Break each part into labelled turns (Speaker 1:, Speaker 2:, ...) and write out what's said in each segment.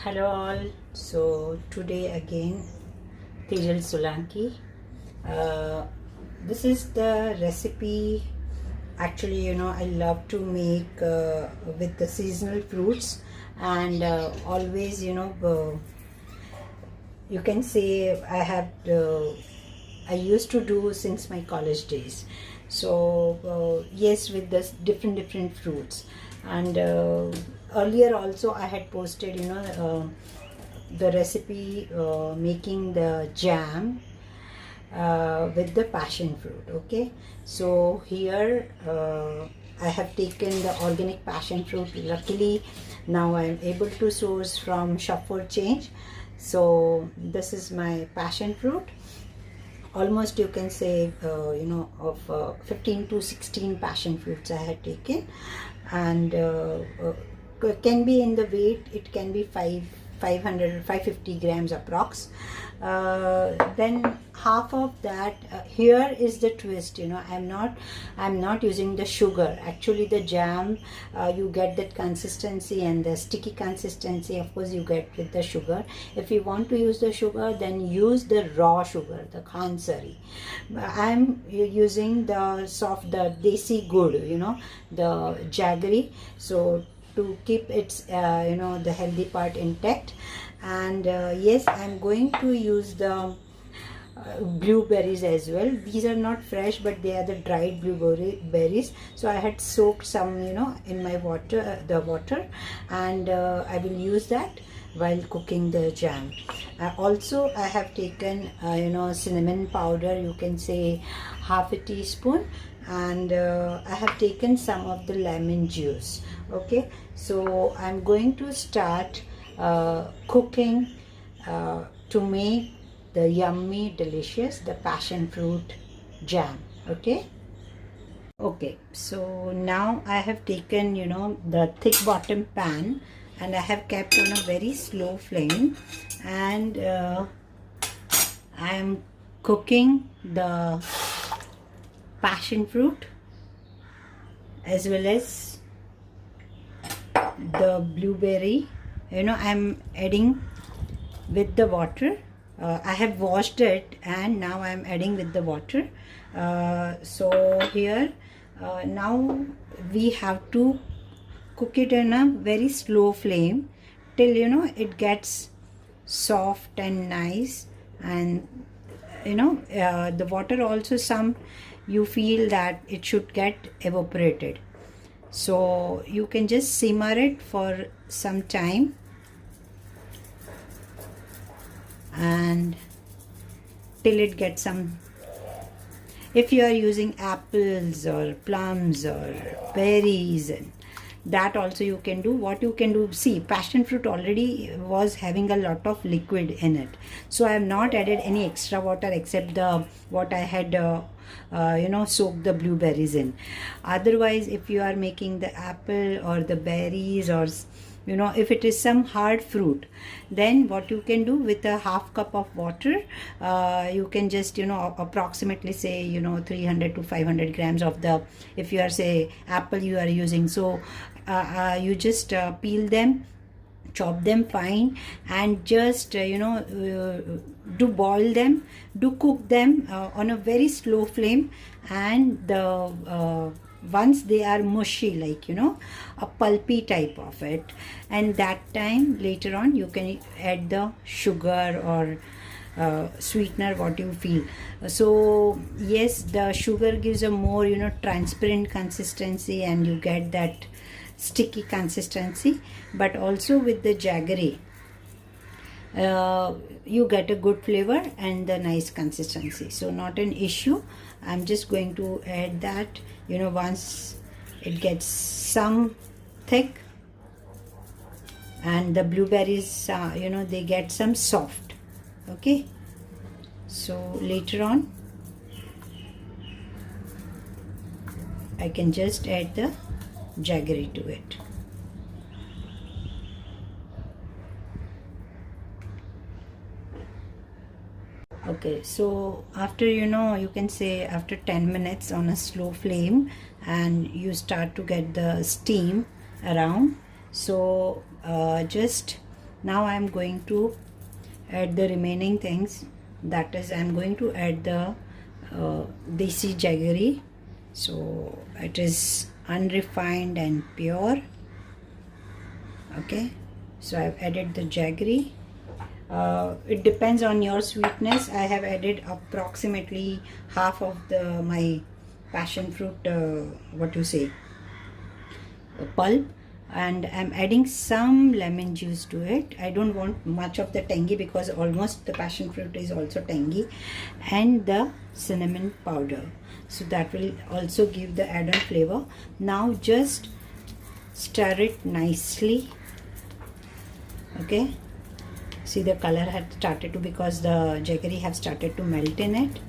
Speaker 1: Hello all. So today again Tejal Solanki. Uh, this is the recipe. Actually, I love to make with the seasonal fruits, and always, you can say I used to do since my college days. So yes, with this different fruits, and earlier also I had posted the recipe making the jam with the passion fruit. Okay, so here I have taken the organic passion fruit. Luckily now I am able to source from Shop for Change. So this is my passion fruit. Almost you can say of 15 to 16 passion fruits I had taken, and can be in the weight, it can be 550 grams approx. Then half of that, here is the twist, I'm not using the sugar. Actually the jam, you get that consistency and the sticky consistency, of course, you get with the sugar. If you want to use the sugar, then use the raw sugar, the khansari. I'm using the desi gur, the jaggery, so to keep its the healthy part intact. And yes, I'm going to use the blueberries as well. These are not fresh, but they are the dried blueberries. So I had soaked some in my water, the water, and I will use that while cooking the jam. Also I have taken cinnamon powder, you can say half a teaspoon, and I have taken some of the lemon juice. Okay, so I'm going to start cooking to make the yummy delicious the passion fruit jam. Okay, so now I have taken the thick bottom pan, and I have kept on a very slow flame, and I am cooking the passion fruit as well as the blueberry. I'm adding with the water. I have washed it, and now I'm adding with the water. So here now we have to cook it in a very slow flame till it gets soft and nice, and the water also, some you feel that it should get evaporated, so you can just simmer it for some time, and till it gets some. If you are using apples or plums or berries, and that also you can do. What you can do, see, passion fruit already was having a lot of liquid in it, so I have not added any extra water except the what I had soaked the blueberries in. Otherwise, if you are making the apple or the berries, or if it is some hard fruit, then what you can do, with a half cup of water, you can just approximately say 300 to 500 grams of the, if you are say apple you are using, so you just peel them, chop them fine, and just do boil them, do cook them on a very slow flame, and the once they are mushy, like a pulpy type of it, and that time later on you can add the sugar or sweetener, what you feel. So yes, the sugar gives a more transparent consistency, and you get that sticky consistency. But also with the jaggery, you get a good flavor and the nice consistency, so not an issue. I'm just going to add that once it gets some thick, and the blueberries they get some soft. Okay, so later on I can just add the jaggery to it. Okay, so after you can say after 10 minutes on a slow flame, and you start to get the steam around, so just Now I am going to add the remaining things. That is, I am going to add the desi jaggery. So it is unrefined and pure. Okay, so I've added the jaggery. It depends on your sweetness. I have added approximately half of my passion fruit, pulp, and I'm adding some lemon juice to it. I don't want much of the tangy because almost the passion fruit is also tangy, and the cinnamon powder, so that will also give the added flavor. Now just stir it nicely. Okay, see the color had started to, because the jaggery have started to melt in it.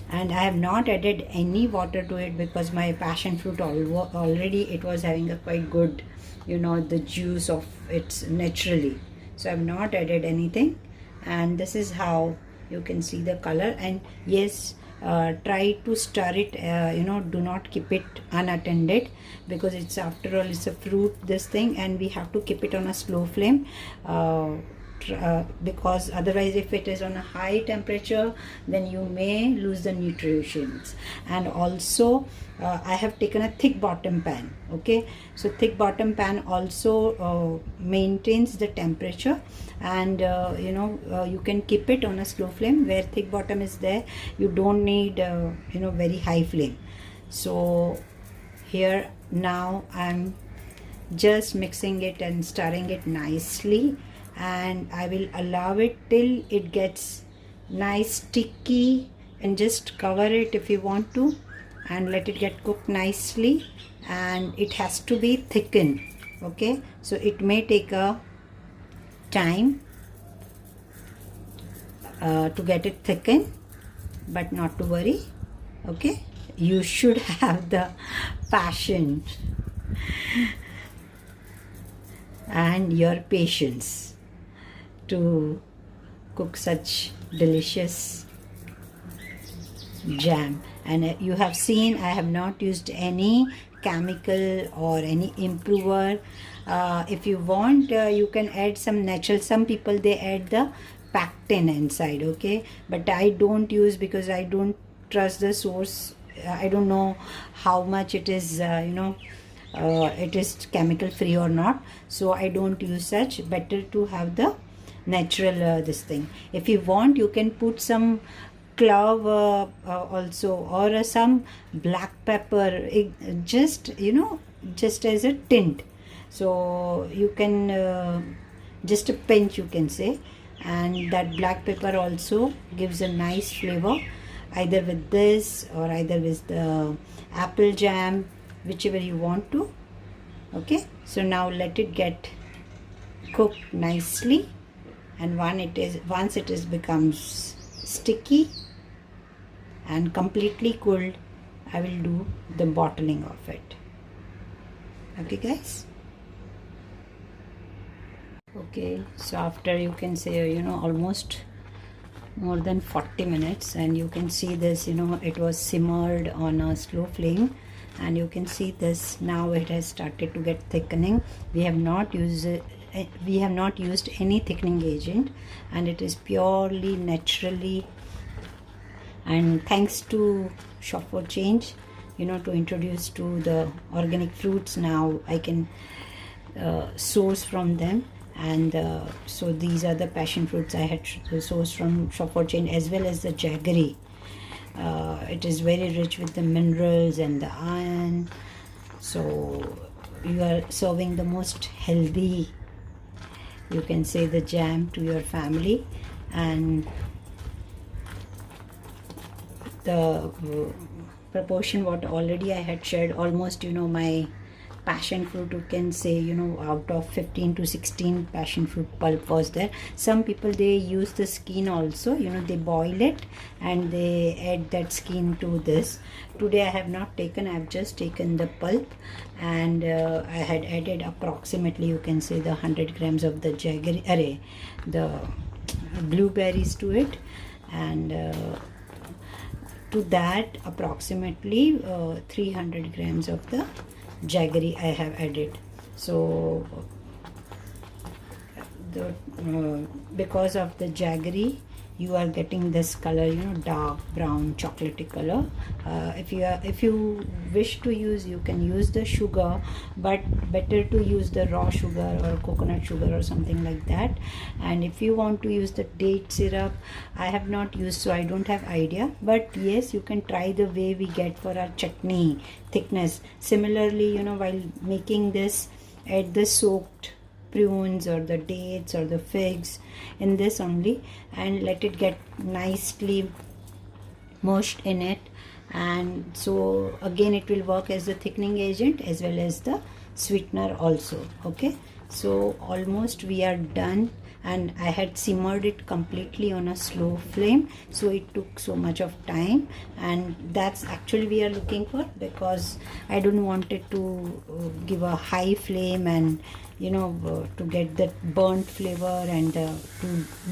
Speaker 1: And I have not added any water to it because my passion fruit already it was having a quite good, the juice of it naturally. So I have not added anything, and this is how you can see the color. And yes, try to stir it, do not keep it unattended, because it's, after all, it's a fruit, this thing, and we have to keep it on a slow flame, because otherwise if it is on a high temperature, then you may lose the nutrients. And also I have taken a thick bottom pan. Okay, so thick bottom pan also maintains the temperature, and you can keep it on a slow flame. Where thick bottom is there, you don't need very high flame. So here now I'm just mixing it and stirring it nicely, and I will allow it till it gets nice sticky, and just cover it if you want to, and let it get cooked nicely. And it has to be thickened. Okay, so it may take a time to get it thickened, but not to worry. Okay, you should have the passion and your patience to cook such delicious jam. And you have seen I have not used any chemical or any improver. If you want, you can add some natural. Some people, they add the pectin inside. Okay, but I don't use, because I don't trust the source. I don't know how much it is, it is chemical free or not, so I don't use such. Better to have the natural this thing. If you want, you can put some clove also, or some black pepper, just as a tint. So you can just a pinch, you can say, and that black pepper also gives a nice flavor, either with this or either with the apple jam, whichever you want to. Okay, so now let it get cooked nicely, and once it is becomes sticky and completely cooled, I will do the bottling of it. Okay guys, okay, so after, you can say, almost more than 40 minutes, and you can see this, it was simmered on a slow flame, and you can see this now it has started to get thickening. We have not used any thickening agent, and it is purely naturally. And thanks to Shop for Change, to introduce to the organic fruits, now I can source from them. And so these are the passion fruits I had sourced from Shop for Change, as well as the jaggery. It is very rich with the minerals and the iron, so you are serving the most healthy, you can say, the jam to your family. And the proportion what already I had shared, almost, my passion fruit, you can say, out of 15 to 16 passion fruit pulp was there. Some people, they use the skin also, they boil it and they add that skin to this. Today I have not taken, I have just taken the pulp, and I had added approximately, you can say, the 100 grams of the jaggery, the blueberries to it, and to that approximately 300 grams of the jaggery I have added. So the because of the jaggery, you are getting this color, dark brown chocolatey color. If you wish to use, you can use the sugar, but better to use the raw sugar or coconut sugar or something like that. And if you want to use the date syrup, I have not used, so I don't have idea, but yes, you can try the way we get for our chutney thickness. Similarly, while making this, add the soaked prunes or the dates or the figs in this only, and let it get nicely mushed in it. And so again, it will work as the thickening agent as well as the sweetener also. Okay, so almost we are done, and I had simmered it completely on a slow flame, so it took so much of time, and that's actually we are looking for, because I don't want it to give a high flame and to get that burnt flavor and to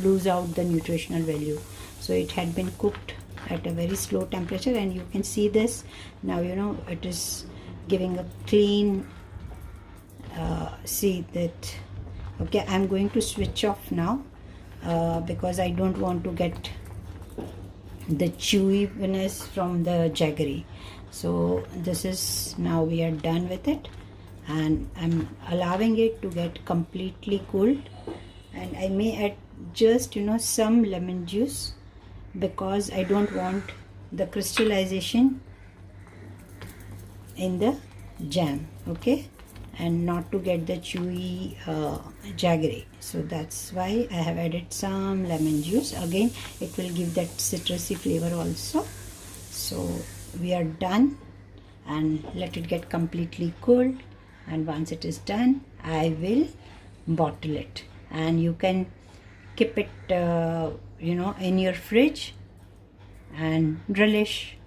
Speaker 1: lose out the nutritional value. So it had been cooked at a very slow temperature, and you can see this now. It is giving a clean see that. Okay, I'm going to switch off now because I don't want to get the chewiness from the jaggery. So this is, now we are done with it, and I'm allowing it to get completely cooled, and I may add just some lemon juice, because I don't want the crystallization in the jam. Okay, and not to get the chewy jaggery, so that's why I have added some lemon juice. Again, it will give that citrusy flavor also. So we are done, and let it get completely cooled, and once it is done, I will bottle it, and you can keep it in your fridge and relish